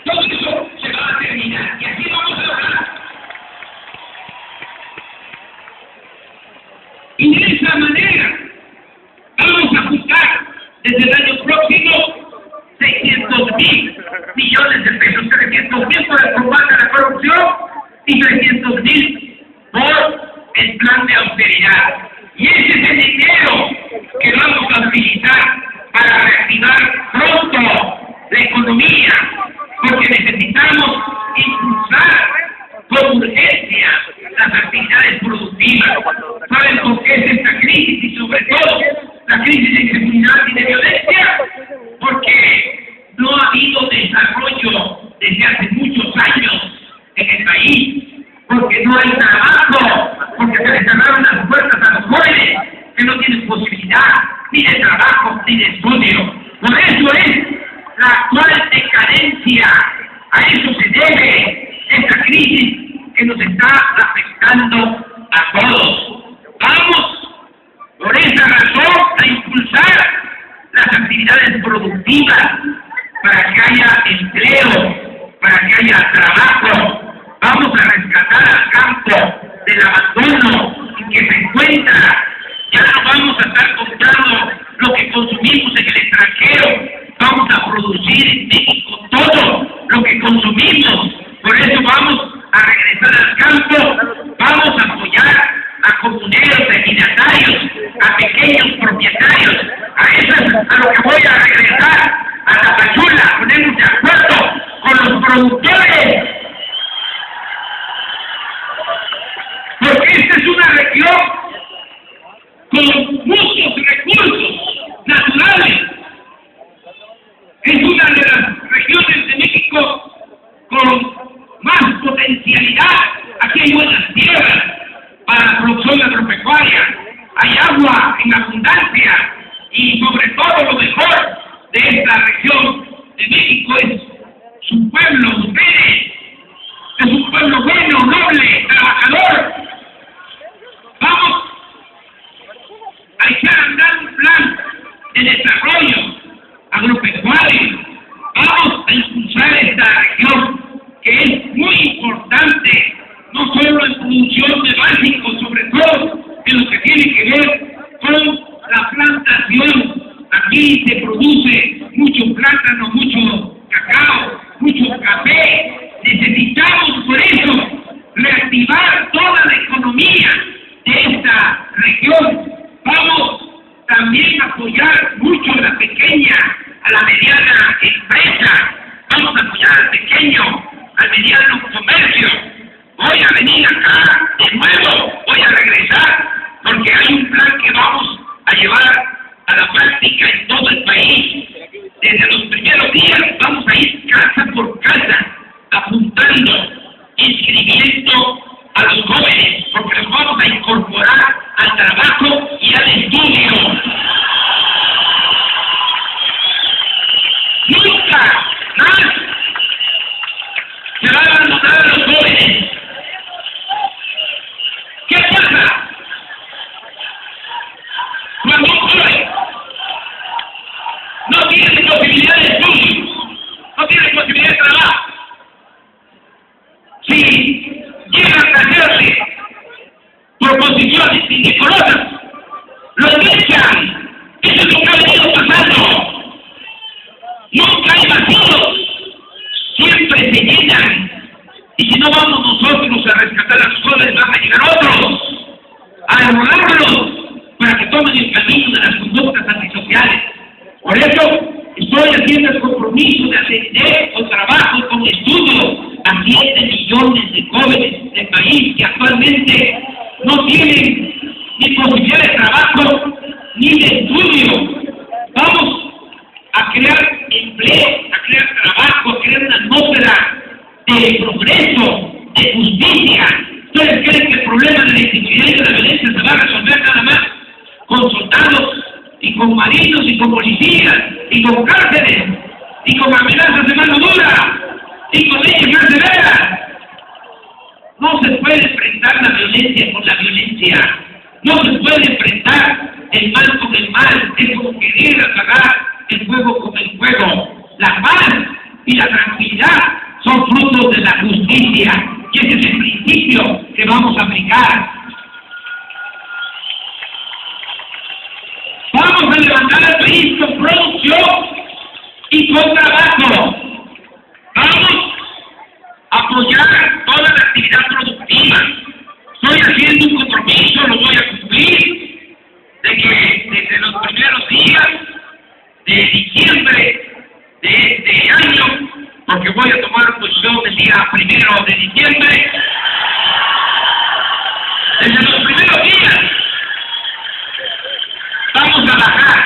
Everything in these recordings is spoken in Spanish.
Todo eso se va a terminar y así vamos a lograr. Y de esa manera vamos a juntar desde el año próximo 600.000 millones de pesos, 300.000 por el combate a la corrupción y 300.000 por el plan de austeridad. Y ese es el dinero que vamos a utilizar para reactivar pronto la economía, porque necesitamos impulsar con urgencia las actividades productivas. ¿Saben por qué es esta crisis? Y sobre todo la crisis de inseguridad y de violencia, porque no ha habido desarrollo desde hace muchos años en el país, porque no hay trabajo, porque se les cerraron las puertas a los jóvenes que no tienen posibilidad ni de trabajo ni de estudio. Por eso es la actual decadencia. A eso se debe esta crisis que nos está afectando a todos. Vamos, por esa razón, a impulsar las actividades productivas para que haya empleo, para que haya trabajo. Vamos a rescatar al campo del abandono en que se encuentra. Ya no vamos a estar comprando lo que consumimos en el extranjero. Vamos a producir en México todo lo que consumimos. Por eso vamos a regresar al campo. Vamos a apoyar a comuneros, ejidatarios, a pequeños propietarios. A eso es a lo que voy a regresar, a la Tapachula, ponernos de acuerdo con los productores. Porque esta es una región con muchos recursos naturales. Es una de las regiones de México con más potencialidad. Aquí hay buenas tierras para la producción agropecuaria, hay agua en abundancia y sobre todo lo mejor de esta región de México es su pueblo, ustedes. Es un pueblo bueno, noble, trabajador. Vamos a echar a andar un plan de desarrollo agropecuario. Vamos a impulsar esta región que es muy importante, no solo en producción de básicos, sobre todo en lo que tiene que ver con la plantación. Aquí se produce mucho plátano, mucho cacao, mucho café. Necesitamos por eso reactivar toda la economía de esta región. Vamos también a apoyar mucho a la pequeña, a la mediana empresa. Vamos a apoyar al pequeño, al mediano comercio. Voy a venir acá de nuevo, voy a regresar, porque hay un plan que vamos a llevar a la práctica en todo el país. Desde los primeros días vamos a ir casa por casa, apuntando, inscribiendo a los jóvenes, porque los vamos a incorporar al trabajo y al estudio. Nunca más se va a abandonar a los jóvenes. ¿Qué pasa? Cuando un joven no tiene posibilidad de estudio, no tiene posibilidad de trabajo, si llegan a hacerle proposiciones indecorosas, lo echan. Eso es lo que ha venido pasando. Nunca hay vacíos, siempre se llenan. Y si no vamos nosotros a rescatar a los jóvenes, van a llegar otros a enrolarlos para que tomen el camino de las conductas antisociales. Por eso estoy haciendo el compromiso de atender con trabajo, con estudio, a 7 millones de jóvenes del país que actualmente no tienen ni posibilidad de trabajo ni de estudio. Vamos a crear empleo, a crear trabajo, a crear una atmósfera de progreso, de justicia. ¿Ustedes creen que el problema de la inseguridad y de la violencia se va a resolver nada más con soldados y con marinos y con policías y con cárceles y con amenazas de mano dura y con leyes más severas? No se puede enfrentar la violencia con la violencia. No se puede enfrentar el mal con el mal. Es como querer apagar el fuego con el fuego. La paz y la tranquilidad son frutos de la justicia. Y ese es el principio que vamos a aplicar. Vamos a levantar al país con producción y con trabajo. Vamos a apoyar toda la actividad productiva. Estoy haciendo un compromiso, lo voy a cumplir, de que desde los primeros días de diciembre de este año, porque voy a tomar posición el día 1 de diciembre, desde los primeros días vamos a bajar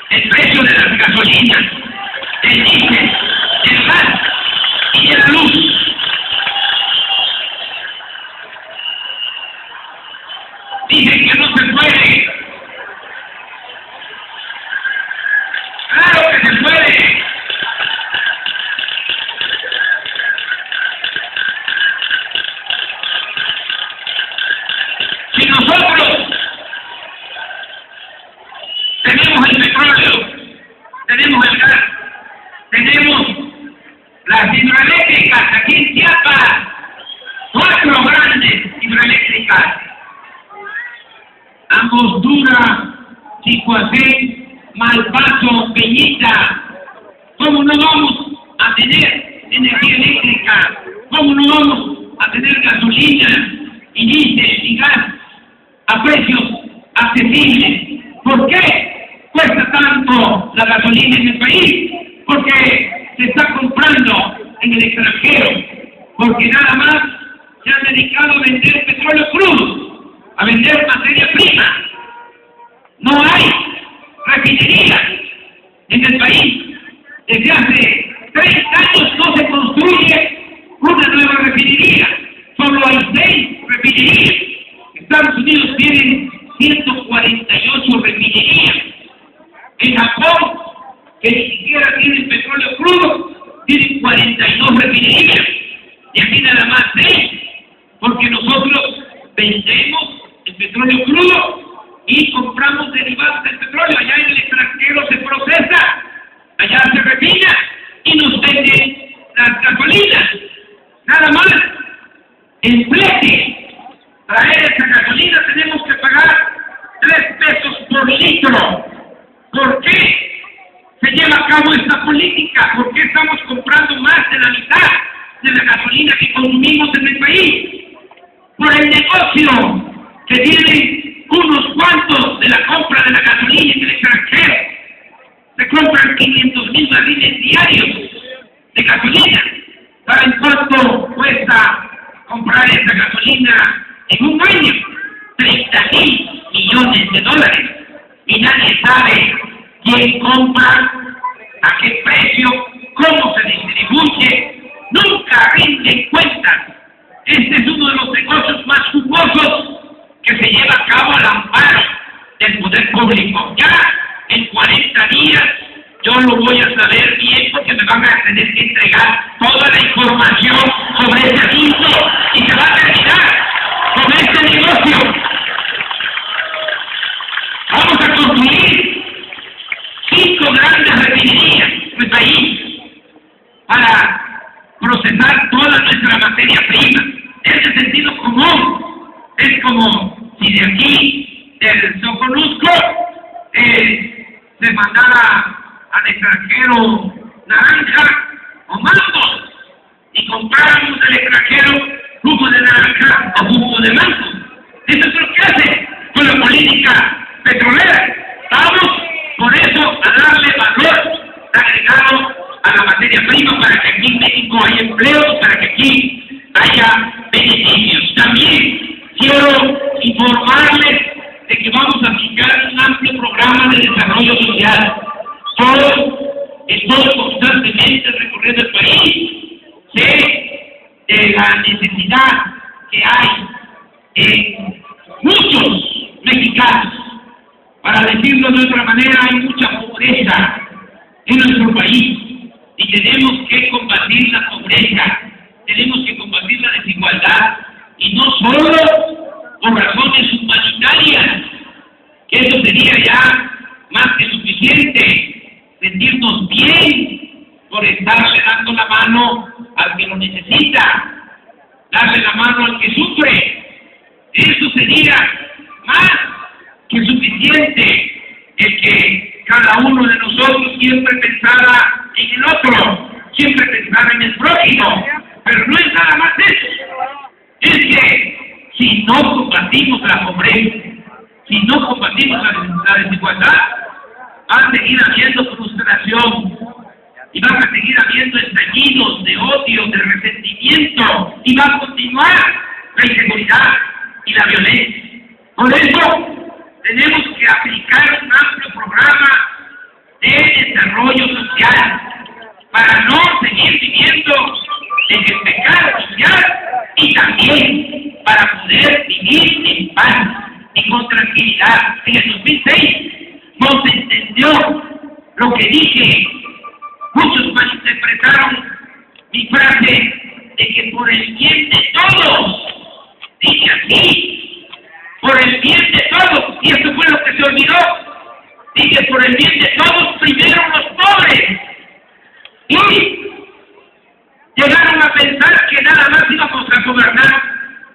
el precio de las gasolinas, del diésel, del gas y de la luz. Dicen que no se puede. ¡Claro que se puede! Si nosotros tenemos el petróleo, tenemos el gas, tenemos las hidroeléctricas aquí en Chiapas, 4 grandes hidroeléctricas, Angostura, Chicoacé, Malpaso, Peñita. ¿Cómo no vamos a tener energía eléctrica? ¿Cómo no vamos a tener gasolina y diésel y gas a precios accesibles? ¿Por qué cuesta tanto la gasolina en el país? Porque se está comprando en el extranjero, porque nada más se han dedicado a vender petróleo crudo, a vender materia prima. No hay refinerías en el país. Desde hace 30 años no se construye una nueva refinería. Solo hay 6 refinerías. Estados Unidos tiene 148 refinerías. En Japón, que ni siquiera tiene petróleo crudo, tiene 42 refinerías. Y aquí nada más 6, porque nosotros vendemos el petróleo crudo y compramos derivados del petróleo. Allá en el extranjero se procesa, allá se refina y nos venden las gasolinas. Nada más el flete. Traer esa gasolina tenemos que pagar 3 pesos por litro. ¿Por qué se lleva a cabo esta política? ¿Por qué estamos comprando más de la mitad de la gasolina que consumimos en el país? Por el negocio que tienen unos cuantos de la compra de la gasolina en el extranjero. Se compran 500,000 barriles diarios de gasolina. ¿Saben cuánto cuesta comprar esa gasolina en un año? 30,000 millones de dólares. Y nadie sabe quién compra, a qué precio, cómo se distribuye. Nunca rinden cuentas. Este es uno de los negocios más jugosos que se lleva a cabo al amparo del poder público. Ya en 40 días yo lo voy a saber bien, porque me van a tener que entregar toda la información sobre este asunto y se va a terminar con este negocio. Vamos a construir 5 grandes refinerías en el país para procesar toda nuestra materia prima. Es de sentido común. Es como si de aquí, del Soconusco, se mandara al extranjero naranja o mango y compráramos del extranjero jugo de naranja o jugo de mango. Eso es lo que hace con la política petrolera. Vamos, por eso, a darle valor agregado a la materia prima para que aquí en México haya empleo, para que aquí haya beneficios. También quiero informarles de que vamos a aplicar un amplio programa de desarrollo social. Estoy constantemente recorriendo el país. Sé de la necesidad que hay en muchos mexicanos. Para decirlo de otra manera, hay mucha pobreza en nuestro país y tenemos que combatir la pobreza, tenemos que combatir la desigualdad, y no solo por razones humanitarias, que eso sería ya más que suficiente, sentirnos bien por estar mano al que lo necesita, darle la mano al que sufre. Eso sería más que suficiente, el que cada uno de nosotros siempre pensara en el otro, siempre pensara en el prójimo. Pero no es nada más eso. Es que si no combatimos la pobreza, si no combatimos la desigualdad, va a seguir habiendo frustración y van a seguir habiendo estallidos de odio, de resentimiento, y va a continuar la inseguridad y la violencia. Por eso tenemos que aplicar un amplio programa de desarrollo social para no seguir viviendo en el pecado social y también para poder vivir en paz y con tranquilidad. En el 2006 no se entendió lo que dije. Muchos malinterpretaron mi frase de que por el bien de todos, dije así, por el bien de todos, y esto fue lo que se olvidó. Dije por el bien de todos, primero los pobres. Y llegaron a pensar que nada más íbamos a gobernar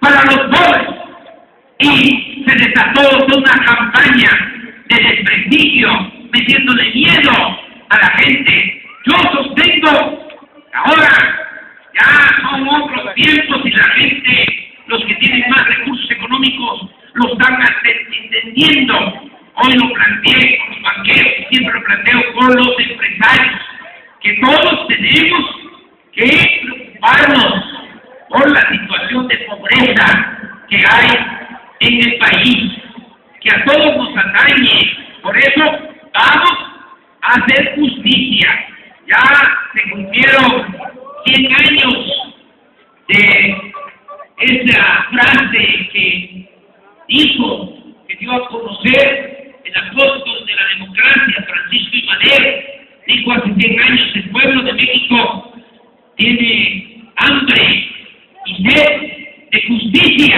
para los pobres. Y se desató toda una campaña de desprestigio, metiéndole miedo a la gente. Yo sostengo que ahora ya son otros tiempos y la gente, los que tienen más recursos económicos, lo están entendiendo. Hoy lo planteé con los banqueros y siempre lo planteo con los empresarios, que todos tenemos que preocuparnos por la situación de pobreza que hay en el país, que a todos nos atañe. Por eso vamos a hacer justicia. Ya se cumplieron 100 años de esa frase que dijo, que dio a conocer el apóstol de la democracia, Francisco I. Madero. Dijo hace 100 años: el pueblo de México tiene hambre y sed de justicia.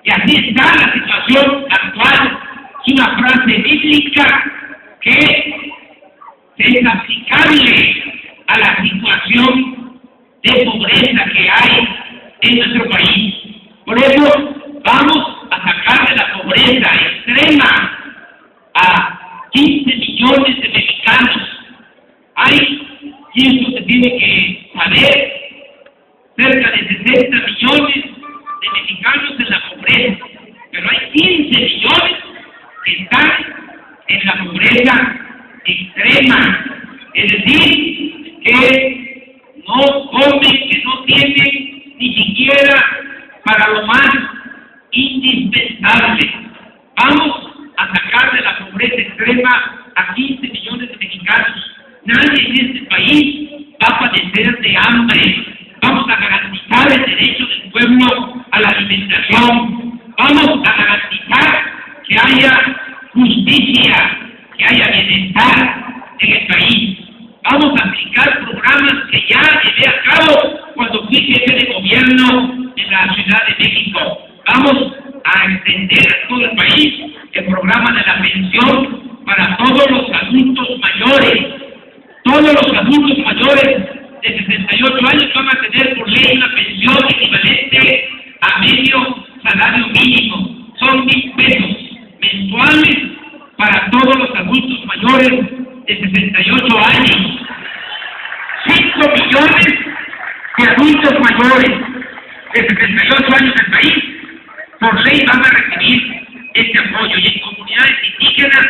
Y así está la situación actual. Es una frase bíblica que es aplicable a la situación de pobreza que hay en nuestro país. Por eso vamos a sacar de la pobreza extrema a 15 millones de mexicanos. Hay, y esto se tiene que saber, cerca de 60 millones de mexicanos en la pobreza, pero hay 15 millones que están en la pobreza extrema, es decir, que no comen, que no tienen ni siquiera para lo más indispensable. Vamos a sacar de la pobreza extrema a 15 millones de mexicanos. Nadie en este país va a padecer de hambre. Vamos a garantizar el derecho del pueblo a la alimentación. Vamos a garantizar que haya justicia, que haya bienestar en el país. Vamos a aplicar programas que ya llevé a cabo cuando fui jefe de gobierno en la Ciudad de México. Vamos a extender a todo el país el programa de la pensión para todos los adultos mayores. Todos los adultos mayores de 68 años van a tener por ley una pensión equivalente a medio salario mínimo. Son 1,000 pesos mensuales para todos los adultos mayores de 68 años. 5 millones de adultos mayores de 68 años del país, por ley van a recibir este apoyo. Y en comunidades indígenas,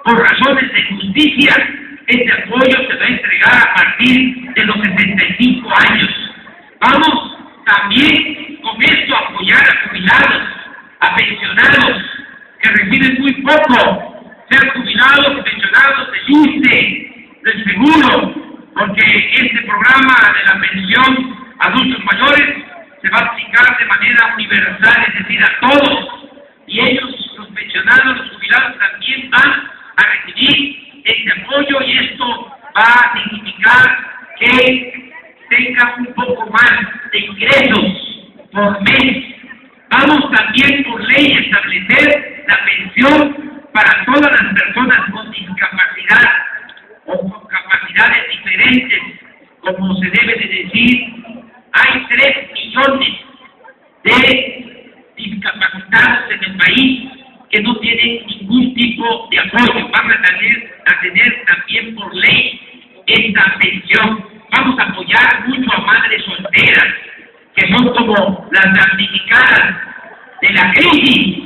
por razones de justicia, este apoyo se va a entregar a partir de los 65 años. Vamos también con esto a apoyar a jubilados, a pensionados que reciben muy poco, sean jubilados, pensionados del ISSSTE, del seguro, porque este programa de la pensión a adultos mayores se va a aplicar de manera universal, es decir, a todos, y ellos, los pensionados, los jubilados, también van a recibir este apoyo, y esto va a significar que tengan un poco más de ingresos por mes. Vamos también por ley a establecer la pensión para todas las personas con discapacidad o con capacidades diferentes, como se debe de decir, hay 3 millones de discapacitados en el país que no tienen ningún tipo de apoyo. Van a tener también por ley esta pensión. Vamos a apoyar mucho a madres solteras, que son como las damnificadas de la crisis